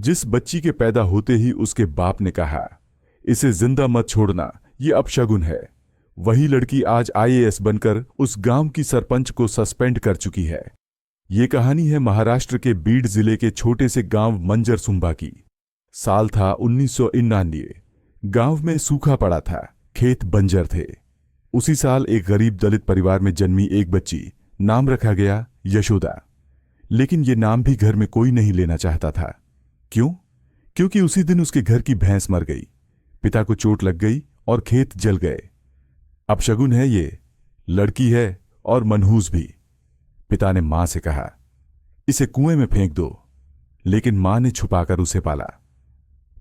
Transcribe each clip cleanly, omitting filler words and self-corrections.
जिस बच्ची के पैदा होते ही उसके बाप ने कहा, इसे जिंदा मत छोड़ना, ये अपशगुन है, वही लड़की आज आईएएस बनकर उस गांव की सरपंच को सस्पेंड कर चुकी है। ये कहानी है महाराष्ट्र के बीड जिले के छोटे से गांव मंजरसुंबा की। साल था 1999। गांव में सूखा पड़ा था, खेत बंजर थे। उसी साल एक गरीब दलित परिवार में जन्मी एक बच्ची, नाम रखा गया यशोदा। लेकिन ये नाम भी घर में कोई नहीं लेना चाहता था। क्यों? क्योंकि उसी दिन उसके घर की भैंस मर गई, पिता को चोट लग गई और खेत जल गए। अपशगुन है ये, लड़की है और मनहूस भी। पिता ने मां से कहा, इसे कुएं में फेंक दो, लेकिन मां ने छुपाकर उसे पाला।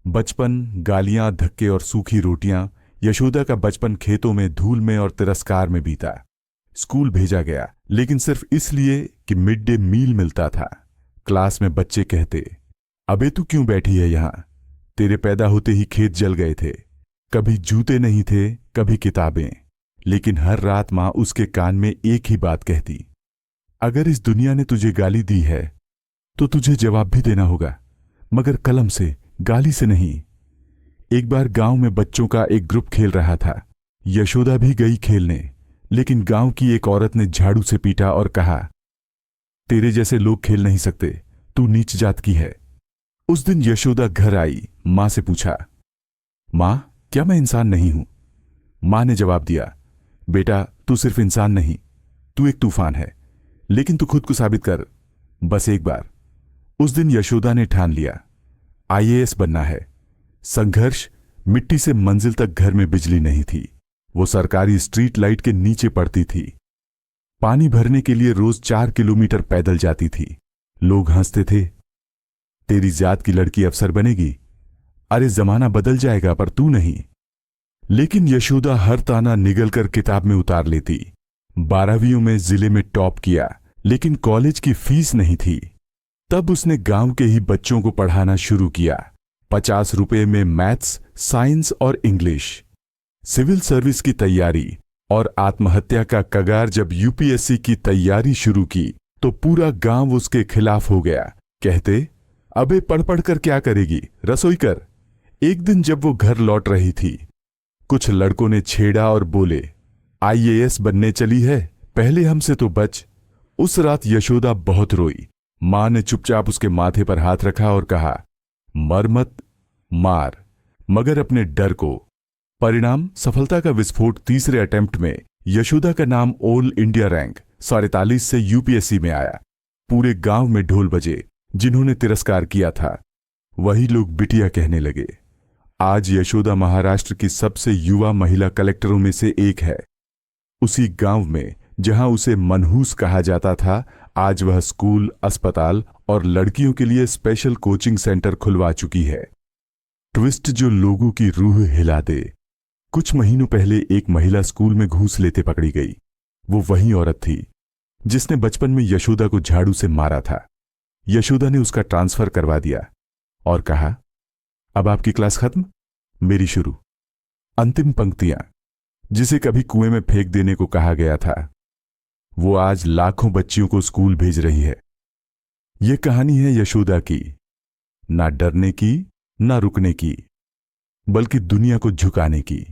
बचपन, गालियां, धक्के और सूखी रोटियां। यशोदा का बचपन खेतों में, धूल में और तिरस्कार में बीता। स्कूल भेजा गया, लेकिन सिर्फ इसलिए कि मिड डे मील मिलता था। क्लास में बच्चे कहते, अबे तू क्यों बैठी है यहां? तेरे पैदा होते ही खेत जल गए थे। कभी जूते नहीं थे, कभी किताबें। लेकिन हर रात मां उसके कान में एक ही बात कहती, अगर इस दुनिया ने तुझे गाली दी है तो तुझे जवाब भी देना होगा, मगर कलम से, गाली से नहीं। एक बार गांव में बच्चों का एक ग्रुप खेल रहा था। यशोदा भी गई खेलने, लेकिन गांव की एक औरत ने झाड़ू से पीटा और कहा, तेरे जैसे लोग खेल नहीं सकते, तू नीच जात की है। उस दिन यशोदा घर आई, मां से पूछा, मां, क्या मैं इंसान नहीं हूं? मां ने जवाब दिया, बेटा, तू सिर्फ इंसान नहीं, तू एक तूफान है, लेकिन तू खुद को साबित कर, बस एक बार। उस दिन यशोदा ने ठान लिया, आईएएस बनना है। संघर्ष, मिट्टी से मंजिल तक। घर में बिजली नहीं थी, वो सरकारी स्ट्रीट लाइट के नीचे पड़ती थी। पानी भरने के लिए रोज 4 किलोमीटर पैदल जाती थी। लोग हंसते थे, तेरी जात की लड़की अफसर बनेगी, अरे जमाना बदल जाएगा, पर तू नहीं। लेकिन यशोदा हर ताना निगलकर किताब में उतार लेती। 12वीं में जिले में टॉप किया, लेकिन कॉलेज की फीस नहीं थी। तब उसने गांव के ही बच्चों को पढ़ाना शुरू किया। 50 रुपए में मैथ्स, साइंस और इंग्लिश। सिविल सर्विस की तैयारी और आत्महत्या का कगार जब यूपीएससी की तैयारी शुरू की तो पूरा गांव उसके खिलाफ हो गया। कहते, अबे पढ़ पढ़ कर क्या करेगी, रसोई कर। एक दिन जब वो घर लौट रही थी, कुछ लड़कों ने छेड़ा और बोले, आईएएस बनने चली है, पहले हमसे तो बच। उस रात यशोदा बहुत रोई। मां ने चुपचाप उसके माथे पर हाथ रखा और कहा, मर मत, मार मगर अपने डर को। परिणाम, सफलता का विस्फोट। तीसरे अटेम्प्ट में यशोदा का नाम ऑल इंडिया रैंक 47 से यूपीएससी में आया। पूरे गांव में ढोल बजे। जिन्होंने तिरस्कार किया था वही लोग बिटिया कहने लगे। आज यशोदा महाराष्ट्र की सबसे युवा महिला कलेक्टरों में से एक है। उसी गांव में जहां उसे मनहूस कहा जाता था, आज वह स्कूल, अस्पताल और लड़कियों के लिए स्पेशल कोचिंग सेंटर खुलवा चुकी है। ट्विस्ट जो लोगों की रूह हिला दे। कुछ महीनों पहले एक महिला स्कूल में घूस लेते पकड़ी गई। वो वही औरत थी जिसने बचपन में यशोदा को झाड़ू से मारा था। यशोदा ने उसका ट्रांसफर करवा दिया और कहा, अब आपकी क्लास खत्म, मेरी शुरू। अंतिम पंक्तियां, जिसे कभी कुएं में फेंक देने को कहा गया था, वो आज लाखों बच्चियों को स्कूल भेज रही है। यह कहानी है यशोदा की, ना डरने की, ना रुकने की, बल्कि दुनिया को झुकाने की।